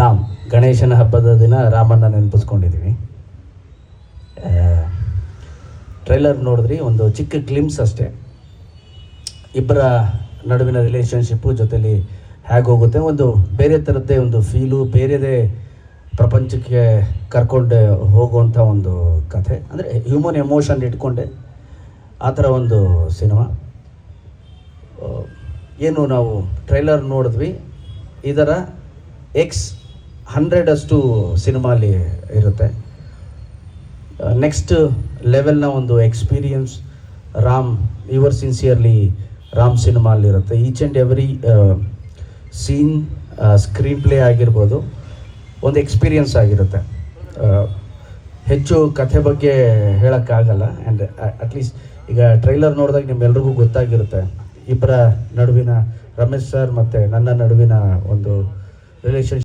ರಾಮ್, ಗಣೇಶನ ಹಬ್ಬದ ದಿನ ರಾಮನ್ನ ನೆನಪಿಸ್ಕೊಂಡಿದ್ದೀವಿ. ಟ್ರೈಲರ್ ನೋಡಿದ್ರಿ, ಒಂದು ಚಿಕ್ಕ ಗ್ಲಿಮ್ಸ್ ಅಷ್ಟೇ. ಇಬ್ಬರ ನಡುವಿನ ರಿಲೇಷನ್ಶಿಪ್ಪು ಜೊತೆಲಿ ಹೇಗೋಗುತ್ತೆ, ಒಂದು ಬೇರೆ ಥರದ್ದೇ ಒಂದು ಫೀಲು, ಬೇರೆದೇ ಪ್ರಪಂಚಕ್ಕೆ ಕರ್ಕೊಂಡು ಹೋಗುವಂಥ ಒಂದು ಕಥೆ. ಅಂದರೆ ಹ್ಯೂಮನ್ ಎಮೋಷನ್ ಇಟ್ಕೊಂಡೆ ಆ ಥರ ಒಂದು ಸಿನಿಮಾ. ಏನು ನಾವು ಟ್ರೈಲರ್ ನೋಡಿದ್ವಿ, ಇದರ X100 ಸಿನಿಮಾಲಿ ಇರುತ್ತೆ. ನೆಕ್ಸ್ಟ್ ಲೆವೆಲ್ನ ಒಂದು experience Ram, your sincerely Ram ಸಿನಿಮಾಲಿರುತ್ತೆ. Each and every scene, screenplay ಆಗಿರ್ಬೋದು, ಒಂದು ಎಕ್ಸ್ಪೀರಿಯನ್ಸ್ ಆಗಿರುತ್ತೆ. ಹೆಚ್ಚು ಕಥೆ ಬಗ್ಗೆ ಹೇಳೋಕ್ಕಾಗಲ್ಲ. ಆ್ಯಂಡ್ ಅಟ್ಲೀಸ್ಟ್ ಈಗ ಟ್ರೈಲರ್ ನೋಡಿದಾಗ ನಿಮ್ಮೆಲ್ರಿಗೂ ಗೊತ್ತಾಗಿರುತ್ತೆ ಇಬ್ಬರ ನಡುವಿನ, ರಮೇಶ್ ಸರ್ ಮತ್ತು ನನ್ನ ನಡುವಿನ ಒಂದು ರಿಲೇಷನ್ಶಿಪ್